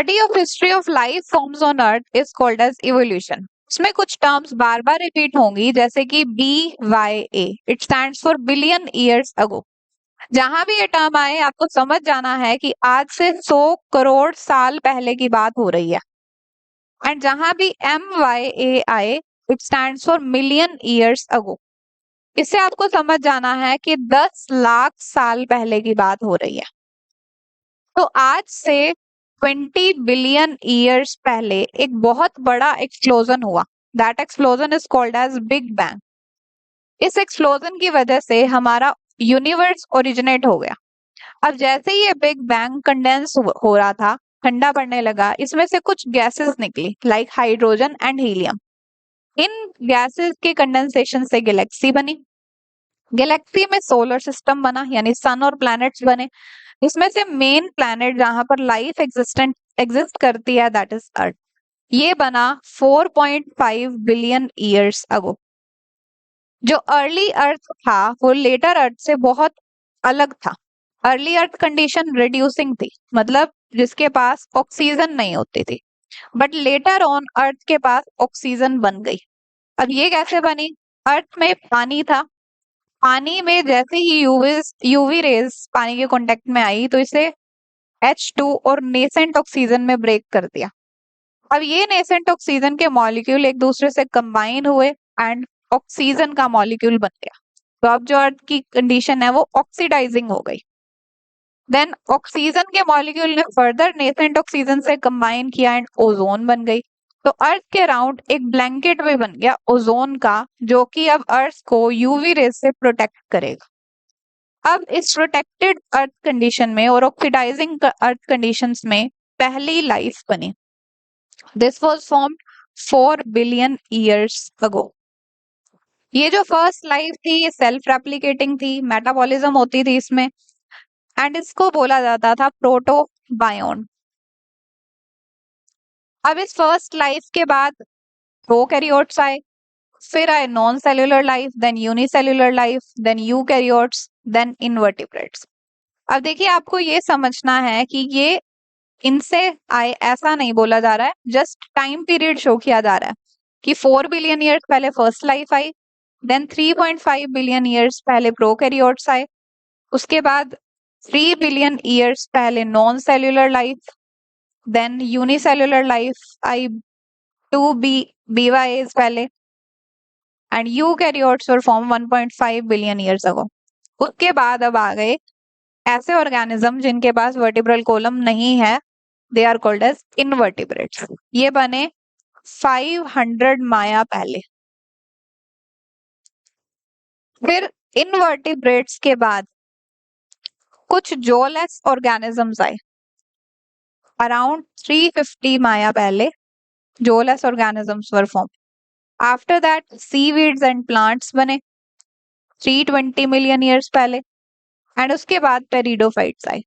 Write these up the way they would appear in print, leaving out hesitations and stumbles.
Study of history of life forms on earth is called as evolution. इसमें कुछ terms बार बार repeat होंगी, जैसे कि BYA, it stands for billion years अगो। जहां भी ये टर्म आए आपको समझ जाना है कि आज से 100 करोड़ साल पहले की बात हो रही है। एंड जहां भी MYA आए, it stands for million years ago. इससे आपको समझ जाना है कि 10 लाख साल पहले की बात हो रही है। तो आज से 20 बिलियन ईयर्स पहले एक बहुत बड़ा एक्सप्लोजन हुआ। That explosion is called as big bang. इस एक्सप्लोजन की वजह से हमारा यूनिवर्स ओरिजिनेट हो गया। अब जैसे ही ये बिग बैंग कंडेंस हो रहा था, ठंडा पड़ने लगा, इसमें से कुछ गैसेस निकली like hydrogen and helium. In gases के कंडेंसेशन से गैलेक्सी बनी। गैलेक्सी में सोलर सिस्टम बना, यानी सन और प्लैनेट्स बने। इसमें से मेन प्लैनेट जहां पर लाइफ एग्जिस्ट करती है, दैट इज अर्थ। ये बना 4.5 बिलियन ईयर्स अगो। जो अर्ली अर्थ था वो लेटर अर्थ से बहुत अलग था। अर्ली अर्थ कंडीशन रिड्यूसिंग थी, मतलब जिसके पास ऑक्सीजन नहीं होती थी। बट लेटर ऑन अर्थ के पास ऑक्सीजन बन गई। अब ये कैसे बनी? अर्थ में पानी था। पानी में जैसे ही यूवी रेज पानी के कांटेक्ट में आई तो इसे H2 और नेसेंट ऑक्सीजन में ब्रेक कर दिया। अब ये नेसेंट ऑक्सीजन के मॉलिक्यूल एक दूसरे से कंबाइन हुए एंड ऑक्सीजन का मॉलिक्यूल बन गया। तो अब जो अर्थ की कंडीशन है वो ऑक्सीडाइजिंग हो गई। देन ऑक्सीजन के मॉलिक्यूल ने फर्दर नेसेंट ऑक्सीजन से कंबाइन किया एंड ओजोन बन गई। तो अर्थ के अराउंड एक ब्लैंकेट भी बन गया ओजोन का, जो कि अब अर्थ को यूवी रेज से प्रोटेक्ट करेगा। अब इस प्रोटेक्टेड अर्थ कंडीशन में और ऑक्सीडाइजिंग अर्थ कंडीशंस में पहली लाइफ बनी। This was formed 4 billion years अगो। ये जो फर्स्ट लाइफ थी ये सेल्फ रेप्लिकेटिंग थी, मेटाबॉलिज्म होती थी इसमें, एंड इसको बोला जाता था प्रोटोबायोन। अब इस फर्स्ट लाइफ के बाद प्रोकैरियोट्स आए, फिर आए non cellular life, then unicellular life, then eukaryotes, then invertebrates. अब देखिए आपको ये समझना है कि ये इनसे आए ऐसा नहीं बोला जा रहा है, जस्ट टाइम पीरियड शो किया जा रहा है कि 4 बिलियन ईयर्स पहले फर्स्ट लाइफ आई, देन 3.5 बिलियन ईयर्स पहले प्रोकैरियोट्स आए, उसके बाद 3 बिलियन ईयर्स पहले non cellular life, then unicellular life आई 2 BYAs पहले, and eukaryotes were form 1.5 billion years ago. उसके बाद अब आ गए ऐसे ऑर्गेनिज्म जिनके पास वर्टिब्रल कॉलम नहीं है, they are called as invertebrates. ये बने 500 माया पहले। फिर इनवर्टिब्रेट्स के बाद कुछ जॉलेस ऑर्गेनिजम्स आए अराउंड 350 माया पहले। Jawless organisms were form. After that seaweeds and plants बने 320 मिलियन ईयर्स पहले, एंड उसके बाद पेरिडोफाइट्स आए।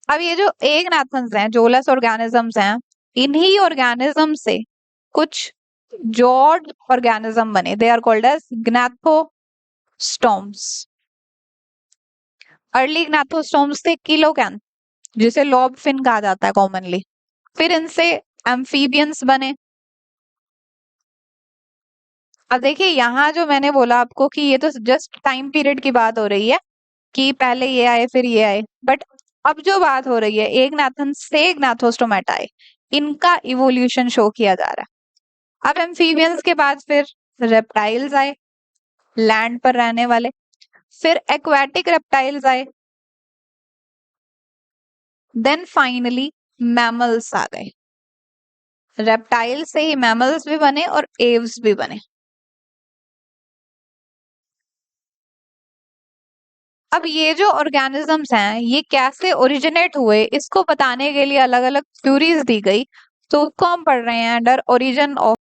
अब ये जो एगनाथन्स हैं, जॉलेस ऑर्गेनिजम्स हैं, इन्हीं ऑर्गेनिज्म से कुछ जॉर्ड ऑर्गेनिज्म बने, they are called as gnathostomes. Early gnathostomes थे किलोकैन, जिसे लॉब फिन कहा जाता है कॉमनली। फिर इनसे एम्फीबियंस बने। अब देखिए यहाँ जो मैंने बोला आपको कि ये तो जस्ट टाइम पीरियड की बात हो रही है कि पहले ये आए फिर ये आए, बट अब जो बात हो रही है एगनाथन से ग्नाथोस्टोमेटा आए, इनका इवोल्यूशन शो किया जा रहा है। अब एम्फीबियंस के बाद फिर रेप्टाइल्स आए, लैंड पर रहने वाले। फिर एक्वाटिक रेप्टाइल्स आए, देन फाइनली मैमल्स आ गए। रेप्टाइल से ही मैमल्स भी बने और एव्स भी बने। अब ये जो ऑर्गेनिजम्स हैं ये कैसे ओरिजिनेट हुए, इसको बताने के लिए अलग अलग थ्योरीज दी गई। तो उसको हम पढ़ रहे हैं अंडर ओरिजिन ऑफ।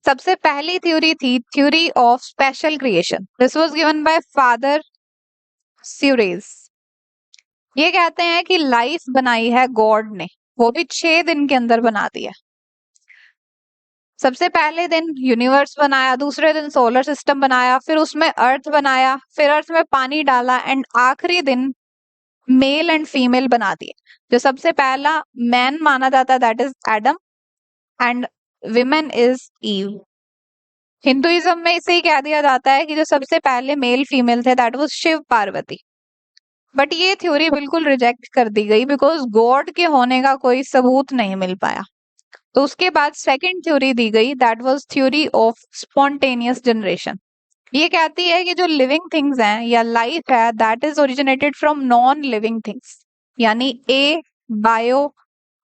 सबसे पहली थ्योरी थी theory of special creation. This was given by father Suarez. ये कहते हैं कि लाइफ बनाई है गॉड ने, वो भी 6 दिन के अंदर बना दिया। सबसे पहले दिन यूनिवर्स बनाया, दूसरे दिन सोलर सिस्टम बनाया, फिर उसमें अर्थ बनाया, फिर अर्थ में पानी डाला, एंड आखिरी दिन मेल एंड फीमेल बना दिए। जो सबसे पहला मैन माना जाता है that is Adam and women is Eve. Hinduism में इसे ही कह दिया जाता है कि जो सबसे पहले मेल फीमेल थे that was Shiv Parvati. But ये थ्योरी बिल्कुल रिजेक्ट कर दी गई बिकॉज गॉड के होने का कोई सबूत नहीं मिल पाया। तो उसके बाद सेकंड थ्योरी दी गई that was theory of spontaneous generation. ये कहती है कि जो लिविंग थिंग्स हैं या लाइफ है that is originated from non living things, यानी ए बायो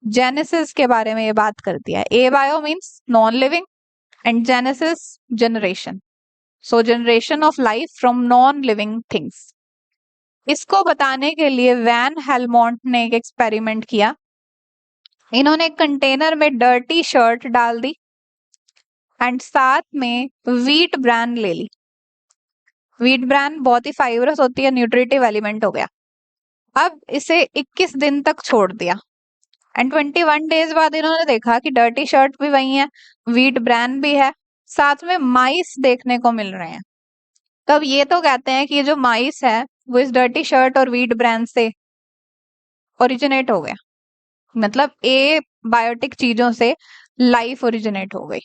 जेनेसिस के बारे में ये बात करती है। ए bio means non living and genesis generation, so generation of life from non living things. इसको बताने के लिए वैन हेलमोंट ने एक एक्सपेरिमेंट किया। इन्होंने एक कंटेनर में डर्टी शर्ट डाल दी एंड साथ में व्हीट ब्रान ले ली। व्हीट ब्रान बहुत ही फाइबरस होती है, न्यूट्रिटिव एलिमेंट हो गया। अब इसे 21 दिन तक छोड़ दिया एंड 21 डेज बाद इन्होंने देखा कि डर्टी शर्ट भी वही है, व्हीट ब्रान भी है, साथ में माइस देखने को मिल रहे हैं। तब ये तो कहते हैं कि ये जो माइस है वो इस डर्टी शर्ट और व्हीट ब्रान से ओरिजिनेट हो गया, मतलब ए बायोटिक चीजों से लाइफ ओरिजिनेट हो गई।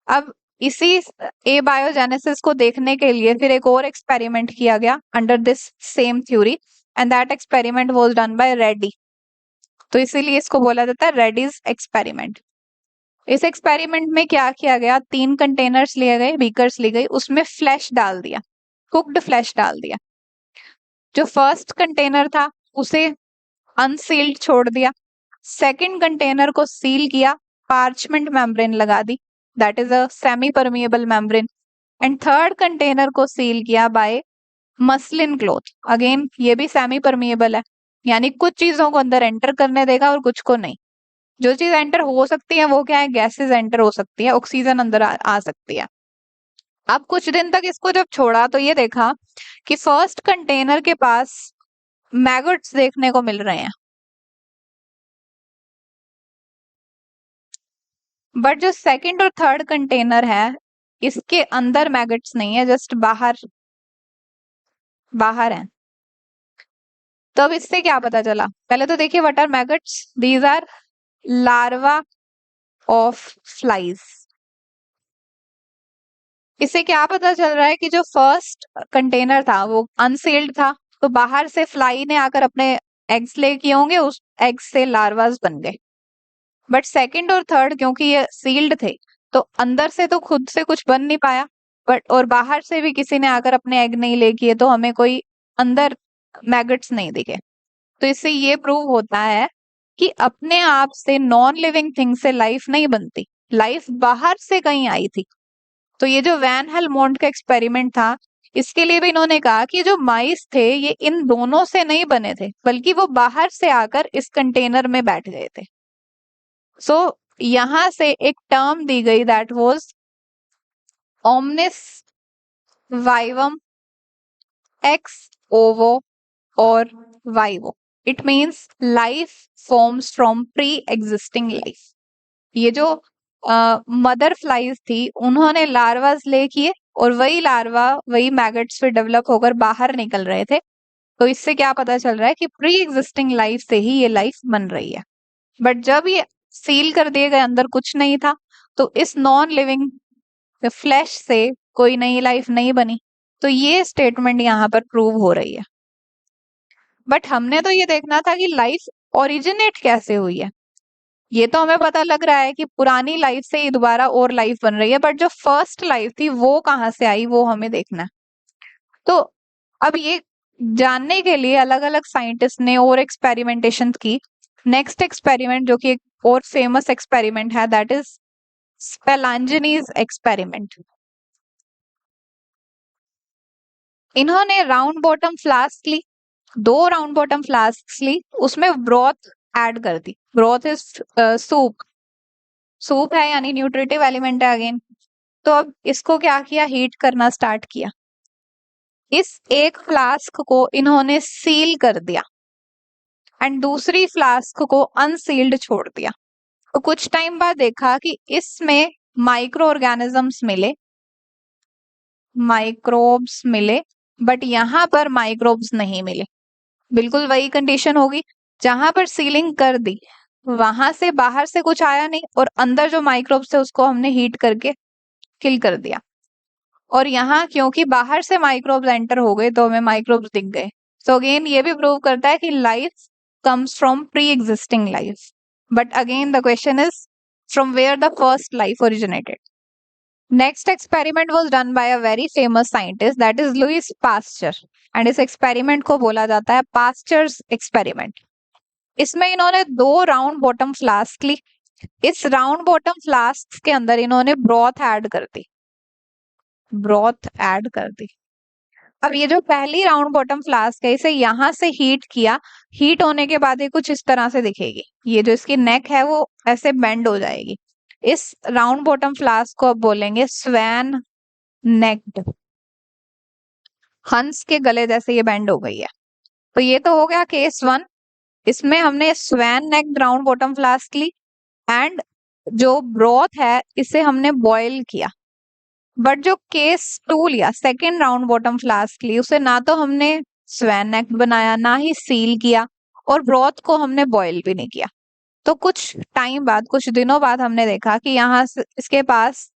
अब इसी ए बायोजेनेसिस को देखने के लिए फिर एक और एक्सपेरिमेंट किया गया under this same theory and that experiment was done bye Reddy. तो इसीलिए इसको बोला जाता है रेड्डीज एक्सपेरिमेंट। इस एक्सपेरिमेंट में क्या किया गया, 3 कंटेनर्स लिए गए, बीकर्स ली गई, उसमें फ्लैश डाल दिया, कुक्ड फ्लैश डाल दिया। जो फर्स्ट कंटेनर था उसे अनसील्ड छोड़ दिया, सेकंड कंटेनर को सील किया, पार्चमेंट मेम्ब्रेन लगा दी, that is a semi permeable membrane, and third container को सील किया बाय मसलिन क्लॉथ। अगेन ये भी सेमी परमिएबल है, यानी कुछ चीजों को अंदर एंटर करने देगा और कुछ को नहीं। जो चीज एंटर हो सकती है वो क्या है, गैसेस एंटर हो सकती है, ऑक्सीजन अंदर आ सकती है। अब कुछ दिन तक इसको जब छोड़ा तो ये देखा कि फर्स्ट कंटेनर के पास मैगट्स देखने को मिल रहे हैं, बट जो सेकंड और थर्ड कंटेनर है इसके अंदर मैगट्स नहीं है, जस्ट बाहर बाहर है। तो अब इससे क्या पता चला, पहले तो देखिए what are maggots, these are larva of flies. इससे क्या पता चल रहा है कि जो फर्स्ट कंटेनर था वो अनसील्ड था, तो बाहर से फ्लाई ने आकर अपने एग्स ले किए होंगे, उस एग्स से लार्वास बन गए। बट सेकंड और थर्ड क्योंकि ये सील्ड थे तो अंदर से तो खुद से कुछ बन नहीं पाया, बट और बाहर से भी किसी ने आकर अपने एग नहीं ले किए, तो हमें कोई अंदर मैगट्स नहीं दिखे। तो इससे ये प्रूव होता है कि अपने आप से नॉन लिविंग थिंग से लाइफ नहीं बनती, लाइफ बाहर से कहीं आई थी। तो ये जो वैन हेलमोंट का एक्सपेरिमेंट था इसके लिए भी इन्होंने कहा कि जो माइस थे ये इन दोनों से नहीं बने थे, बल्कि वो बाहर से आकर इस कंटेनर में बैठ गए थे। सो यहां से एक टर्म दी गई that was omnis vivum ex ovo और vivo. It means life forms from pre existing life. ये जो मदर फ्लाइज थी उन्होंने लार्वास ले किए और वही लार्वा वही मैगट्स फिर डेवलप होकर बाहर निकल रहे थे। तो इससे क्या पता चल रहा है कि प्री एग्जिस्टिंग लाइफ से ही ये लाइफ बन रही है। बट जब ये सील कर दिए गए, अंदर कुछ नहीं था, तो इस नॉन लिविंग फ्लैश से कोई नई लाइफ नहीं बनी। तो ये स्टेटमेंट यहाँ पर प्रूव हो रही है। बट हमने तो ये देखना था कि लाइफ ओरिजिनेट कैसे हुई है। ये तो हमें पता लग रहा है कि पुरानी लाइफ से ही दोबारा और लाइफ बन रही है, बट जो फर्स्ट लाइफ थी वो कहाँ से आई वो हमें देखना है। तो अब ये जानने के लिए अलग अलग साइंटिस्ट ने और एक्सपेरिमेंटेशन की। नेक्स्ट एक्सपेरिमेंट जो कि एक और फेमस एक्सपेरिमेंट है दैट इज स्पेलांजिनीज एक्सपेरिमेंट। इन्होंने राउंड बॉटम फ्लास्क ली, 2 राउंड बॉटम फ्लास्क ली, उसमें ब्रॉथ ऐड कर दी। ब्रॉथ इज सूप, सूप है यानी न्यूट्रिटिव एलिमेंट है अगेन। तो अब इसको क्या किया, हीट करना स्टार्ट किया। इस एक फ्लास्क को इन्होंने सील कर दिया एंड दूसरी फ्लास्क को अनसील्ड छोड़ दिया। तो कुछ टाइम बाद देखा कि इसमें माइक्रो ऑर्गेनिजम्स मिले, माइक्रोब्स मिले, बट यहां पर माइक्रोब्स नहीं मिले। बिल्कुल वही कंडीशन होगी, जहां पर सीलिंग कर दी वहां से बाहर से कुछ आया नहीं और अंदर जो माइक्रोब्स थे उसको हमने हीट करके किल कर दिया। और यहाँ क्योंकि बाहर से माइक्रोब्स एंटर हो गए तो हमें माइक्रोब्स दिख गए। सो अगेन ये भी प्रूव करता है कि life comes from pre existing life. But again the question is from where the first life originated. Next experiment was done by a very famous scientist that is Louis Pasteur and इस experiment को बोला जाता है pastures experiment. इसमें इन्होंने दो round bottom flask ली। इस round bottom flask के अंदर इन्होंने ब्रॉथ ऐड कर दी, ब्रॉथ ऐड कर दी। अब ये जो पहली राउंड बॉटम फ्लास्क है इसे यहां से हीट किया। हीट होने के बाद ये कुछ इस तरह से दिखेगी। ये जो इसकी नेक है वो ऐसे बेंड हो जाएगी। इस राउंड बॉटम फ्लास्क को अब बोलेंगे स्वैन नेक्ड। हंस के गले जैसे ये बेंड हो गई है। तो ये तो हो गया केस 1। इसमें हमने swan necked round bottom flask ली एंड जो ब्रॉथ है इसे हमने बॉयल किया। बट जो केस 2 लिया, सेकेंड राउंड बॉटम फ्लास्क ली, उसे ना तो हमने स्वैन नेक बनाया ना ही सील किया और ब्रॉथ को हमने बॉयल भी नहीं किया। तो कुछ टाइम बाद, कुछ दिनों बाद हमने देखा कि यहाँ से इसके पास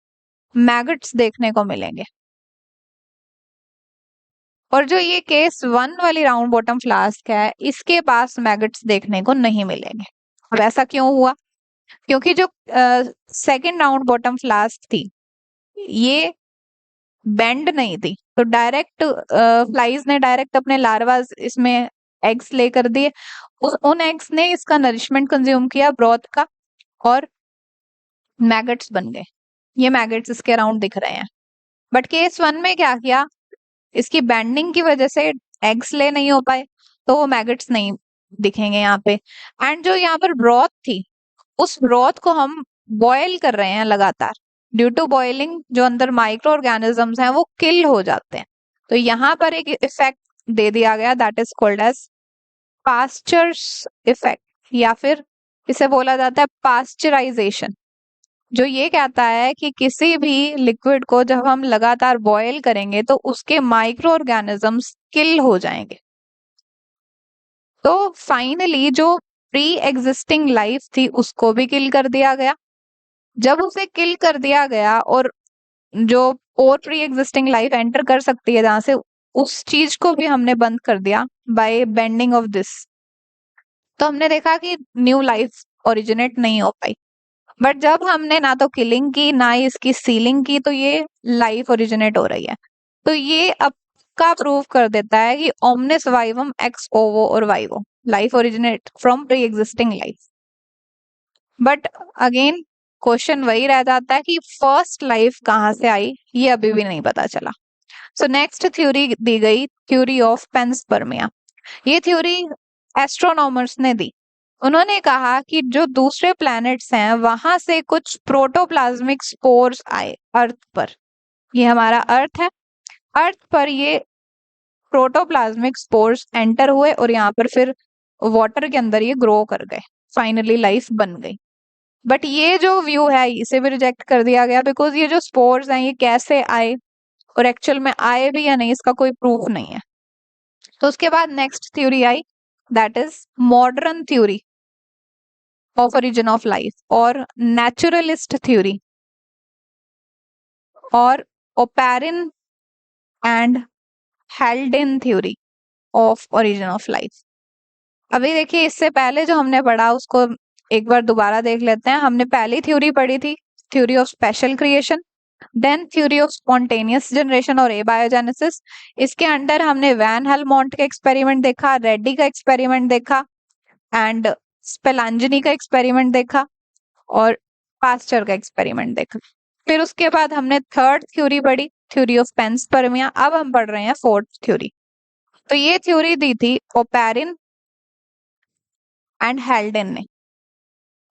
मैगट्स देखने को मिलेंगे। और जो ये केस 1 वाली राउंड बॉटम फ्लास्क है इसके पास मैगट्स देखने को नहीं मिलेंगे। अब ऐसा क्यों हुआ? क्योंकि जो सेकेंड राउंड बॉटम फ्लास्क थी ये बेंड नहीं थी, तो डायरेक्ट फ्लाइज ने डायरेक्ट अपने लार्वाज इसमें एग्स लेकर दिए। उन एग्स ने इसका नरिशमेंट कंज्यूम किया ब्रॉथ का और मैगट्स बन गए। ये मैगट्स इसके अराउंड दिख रहे हैं। बट केस 1 में क्या किया, इसकी बेंडिंग की वजह से एग्स ले नहीं हो पाए तो वो मैगट्स नहीं दिखेंगे यहाँ पे। एंड जो यहाँ पर ब्रॉथ थी उस ब्रॉथ को हम बॉयल कर रहे हैं लगातार। ड्यू टू बॉइलिंग जो अंदर माइक्रो ऑर्गेनिजम्स हैं वो किल हो जाते हैं। तो यहाँ पर एक इफेक्ट दे दिया गया that is called as Pasteur's effect या फिर इसे बोला जाता है पास्चराइजेशन। जो ये कहता है कि किसी भी लिक्विड को जब हम लगातार बॉयल करेंगे तो उसके माइक्रो ऑर्गेनिजम्स किल हो जाएंगे। तो फाइनली जो प्री एग्जिस्टिंग लाइफ थी उसको भी किल कर दिया गया। जब उसे किल कर दिया गया और जो और प्री एग्जिस्टिंग लाइफ एंटर कर सकती है जहां से, उस चीज को भी हमने बंद कर दिया बाय बेंडिंग ऑफ दिस। तो हमने देखा कि न्यू लाइफ ओरिजिनेट नहीं हो पाई। बट जब हमने ना तो किलिंग की ना ही इसकी सीलिंग की तो ये लाइफ ओरिजिनेट हो रही है। तो ये अब का प्रूव कर देता है कि ओमनिस वाइवम एक्स ओवो और vivo, life originate from pre existing life. But again question वही रह जाता है कि फर्स्ट लाइफ कहाँ से आई, ये अभी भी नहीं पता चला। सो नेक्स्ट थ्योरी दी गई, थ्योरी ऑफ पेंसपर्मिया। ये थ्योरी एस्ट्रोनॉमर्स ने दी। उन्होंने कहा कि जो दूसरे प्लैनेट्स हैं वहां से कुछ प्रोटोप्लाज्मिक स्पोर्स आए अर्थ पर। ये हमारा अर्थ है, अर्थ पर ये प्रोटोप्लाज्मिक स्पोर्स एंटर हुए और यहाँ पर फिर वाटर के अंदर ये ग्रो कर गए, फाइनली लाइफ बन गई। बट ये जो व्यू है इसे भी रिजेक्ट कर दिया गया बिकॉज ये जो स्पोर्स हैं ये कैसे आए और एक्चुअल में आए भी या नहीं इसका कोई प्रूफ नहीं है। तो उसके बाद next theory I that is modern theory of origin of life और नेचुरलिस्ट थ्योरी और Oparin and हेल्डेन theory of origin of life. अभी देखिए इससे पहले जो हमने पढ़ा उसको एक बार दोबारा देख लेते हैं। हमने पहली थ्योरी पढ़ी थी, theory of special creation, then theory of spontaneous generation और एबायोजेनेसिस। इसके अंडर हमने वैन हेलमोंट का एक्सपेरिमेंट देखा, रेड्डी का एक्सपेरिमेंट देखा एंड स्पेलांजनी का एक्सपेरिमेंट देखा और पास्चर का एक्सपेरिमेंट देखा। फिर उसके बाद हमने थर्ड थ्योरी पढ़ी, थ्योरी ऑफ पेंसपर्मिया। अब हम पढ़ रहे हैं फोर्थ थ्योरी। तो ये थ्योरी दी थी ओपेरिन एंड हेल्डेन ने।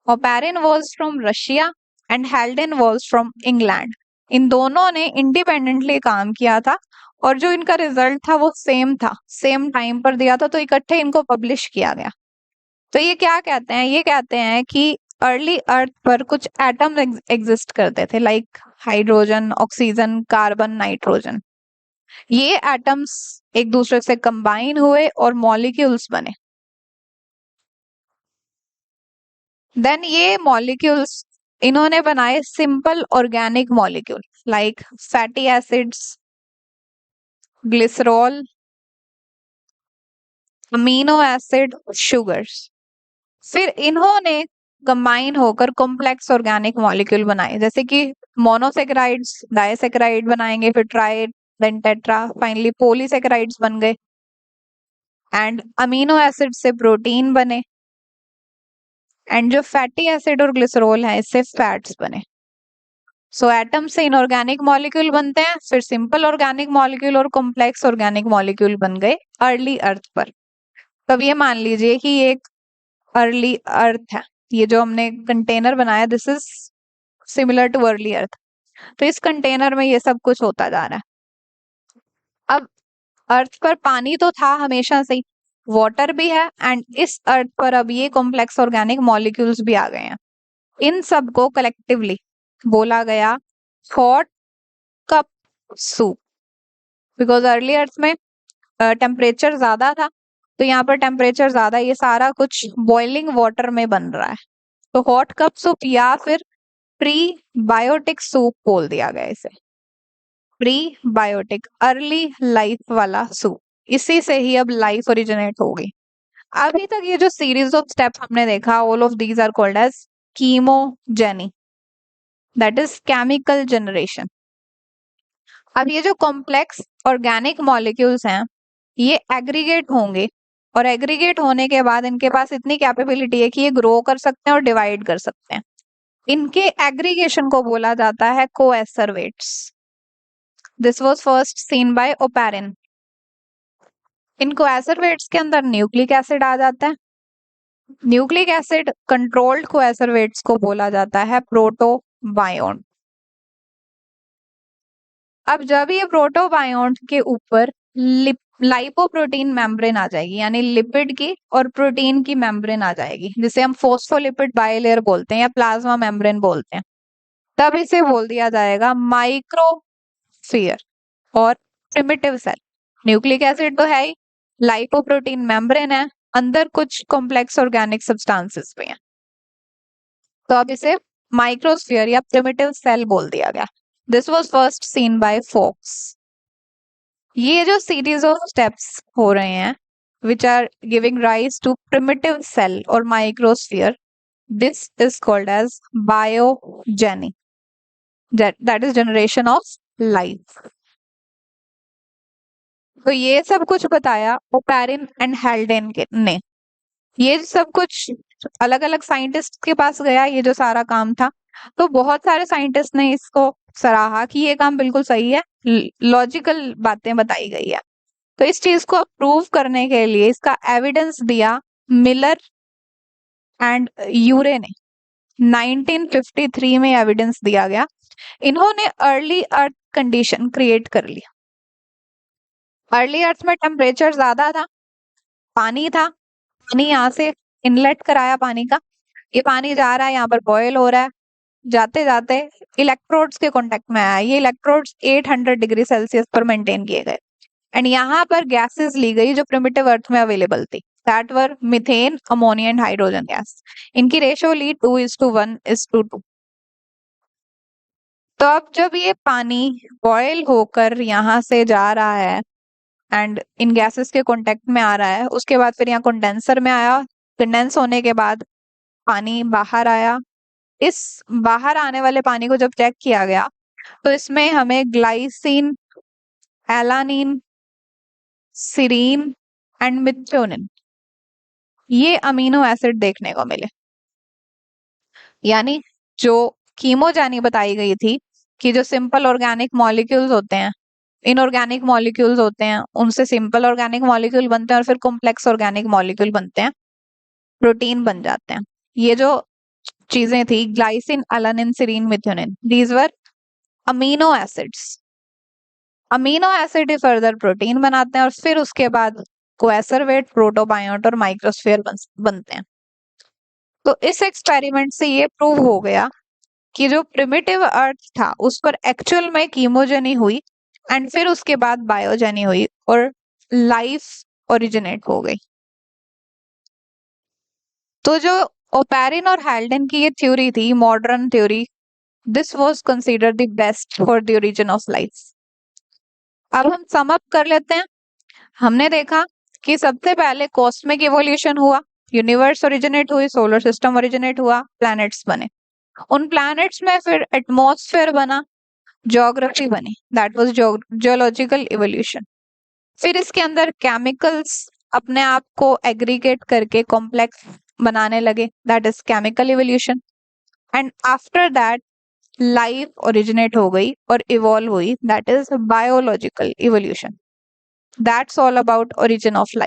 Oparin was from Russia and Haldane was from England. इन दोनों ने इंडिपेंडेंटली काम किया था और जो इनका रिजल्ट था वो सेम था, सेम टाइम पर दिया था, तो इकट्ठे इनको पब्लिश किया गया। तो ये क्या कहते हैं, ये कहते हैं कि अर्ली अर्थ पर कुछ एटम एग्जिस्ट करते थे like hydrogen, oxygen, carbon, nitrogen. ये एटम्स एक दूसरे से कंबाइन हुए और मॉलिक्यूल्स बने। देन ये मॉलिक्यूल्स इन्होंने बनाए simple organic molecule like fatty acids, glycerol, amino acid, sugars. फिर इन्होंने कंबाइन होकर कॉम्प्लेक्स ऑर्गेनिक मॉलिक्यूल बनाए, जैसे कि मोनोसेकेराइड्स डाइसेकेराइड बनाएंगे, फिर tri, then tetra, finally polysaccharides बन गए। एंड अमीनो एसिड से प्रोटीन बने, एंड जो फैटी एसिड और ग्लिसरॉल है इससे फैट्स बने। सो एटम से इनऑर्गेनिक मॉलिक्यूल बनते हैं, फिर सिंपल ऑर्गेनिक मॉलिक्यूल और कॉम्प्लेक्स ऑर्गेनिक मॉलिक्यूल बन गए अर्ली अर्थ पर। तब ये मान लीजिए कि ये एक अर्ली अर्थ है, ये जो हमने कंटेनर बनाया this is similar too early अर्थ। तो इस कंटेनर में ये सब कुछ होता जा रहा है। अब अर्थ पर पानी तो था हमेशा से ही, वाटर भी है, एंड इस अर्थ पर अब ये कॉम्प्लेक्स ऑर्गेनिक मॉलिक्यूल्स भी आ गए हैं। इन सब को कलेक्टिवली बोला गया hot cup soup, because early अर्थ में टेम्परेचर ज्यादा था, तो यहाँ पर टेम्परेचर ज्यादा, ये सारा कुछ बॉइलिंग वाटर में बन रहा है, तो हॉट कप सूप या फिर प्री बायोटिक सूप बोल दिया गया इसे। प्री बायोटिक अर्ली लाइफ वाला सूप, इसी से ही अब लाइफ ओरिजिनेट हो गई। अभी तक ये जो सीरीज ऑफ स्टेप्स हमने देखा, all of these are called as chemogeny, that is chemical generation. अब ये जो कॉम्प्लेक्स ऑर्गेनिक मॉलिक्यूल्स हैं ये एग्रीगेट होंगे, और एग्रीगेट होने के बाद इनके पास इतनी कैपेबिलिटी है कि ये ग्रो कर सकते हैं और डिवाइड कर सकते हैं। इनके एग्रीगेशन को बोला जाता है coacervates. This was first seen by Oparin. इन कोएसरवेट्स के अंदर न्यूक्लिक एसिड आ जाता है। न्यूक्लिक एसिड कंट्रोल्ड कोएसरवेट्स को बोला जाता है प्रोटोबायोन। अब जब ये प्रोटोबायोन के ऊपर लाइपोप्रोटीन मेम्ब्रेन आ जाएगी, यानी लिपिड की और प्रोटीन की मेम्ब्रेन आ जाएगी, जिसे हम फोस्फोलिपिड बाइलेयर बोलते हैं या प्लाज्मा मेम्ब्रेन बोलते हैं, तब इसे बोल दिया जाएगा माइक्रोस्फीयर और प्रिमिटिव सेल। न्यूक्लिक एसिड तो है ही, लाइपोप्रोटीन मेम्ब्रेन है, अंदर कुछ कॉम्प्लेक्स ऑर्गेनिक सब्सटेंसेस भी हैं, तो अब इसे माइक्रोस्फीयर या प्रिमिटिव सेल बोल दिया गया। This was first seen by Fox. ये जो सीरीज ऑफ स्टेप्स हो रहे हैं which are giving rise to primitive cell और microsphere, this is called as biogeny, that is generation of life. तो ये सब कुछ बताया ओपेरिन एंड हेल्डेन ने। ये सब कुछ अलग अलग साइंटिस्ट के पास गया, ये जो सारा काम था, तो बहुत सारे साइंटिस्ट ने इसको सराहा कि ये काम बिल्कुल सही है, लॉजिकल बातें बताई गई है। तो इस चीज को प्रूव करने के लिए इसका एविडेंस दिया मिलर एंड यूरे ने। 1953 में एविडेंस दिया गया। इन्होंने अर्ली अर्थ कंडीशन क्रिएट कर लिया। अर्ली अर्थ में टेम्परेचर ज्यादा था, पानी था, पानी यहाँ से इनलेट कराया पानी का, ये पानी जा रहा है यहाँ पर बॉयल हो रहा है, जाते जाते इलेक्ट्रोड्स के कांटेक्ट में आया, ये इलेक्ट्रोड्स 800 डिग्री सेल्सियस पर मेंटेन किए गए, एंड यहाँ पर गैसेस ली गई जो प्रिमिटिव अर्थ में अवेलेबल थी, that were methane, ammonia and hydrogen gas. इनकी रेशियो ली 2:1:2। तो अब जब ये पानी बॉयल होकर यहाँ से जा रहा है एंड इन गैसेस के कांटेक्ट में आ रहा है, उसके बाद फिर यहाँ कंडेंसर में आया, कंडेंस होने के बाद पानी बाहर आया। इस बाहर आने वाले पानी को जब चेक किया गया तो इसमें हमें glycine, alanine, serine and methionine, ये अमीनो एसिड देखने को मिले। यानी जो कीमोजेनी बताई गई थी कि जो सिंपल ऑर्गेनिक मॉलिक्यूल्स होते हैं, इनऑर्गेनिक मॉलिक्यूल्स होते हैं, उनसे सिंपल ऑर्गेनिक मॉलिक्यूल बनते हैं और फिर कॉम्प्लेक्स ऑर्गेनिक मॉलिक्यूल बनते हैं, प्रोटीन बन जाते हैं। ये जो चीजें थी glycine, alanine, serine, methionine, these were amino acids. Amino acid ही फर्दर प्रोटीन बनाते हैं और फिर उसके बाद कोएसरवेट, प्रोटोबायोट और माइक्रोस्फीयर बनते हैं। तो इस एक्सपेरिमेंट से ये प्रूव हो गया कि जो प्रिमिटिव अर्थ था उस पर एक्चुअल में कीमोजेनी हुई एंड फिर उसके बाद बायोजेनी हुई, और लाइफ ओरिजिनेट हो गई। तो जो ओपेरिन और हैल्डन की ये थ्योरी थी, modern theory, this was considered the best for the origin of life. अब हम सम अप कर लेते हैं। हमने देखा कि सबसे पहले कॉस्मिक इवोल्यूशन हुआ, यूनिवर्स ओरिजिनेट हुई, सोलर सिस्टम ओरिजिनेट हुआ, प्लैनेट्स बने। उन प्लैनेट्स में फिर एटमॉस्फेयर बना, ज्योग्राफी बनी, दैट वाज जियोलॉजिकल इवोल्यूशन। फिर इसके अंदर केमिकल्स अपने आप को एग्रीगेट करके कॉम्प्लेक्स बनाने लगे, that is chemical evolution. And after that life originate हो गई और इवॉल्व हुई, that is biological evolution. That's all about origin of life.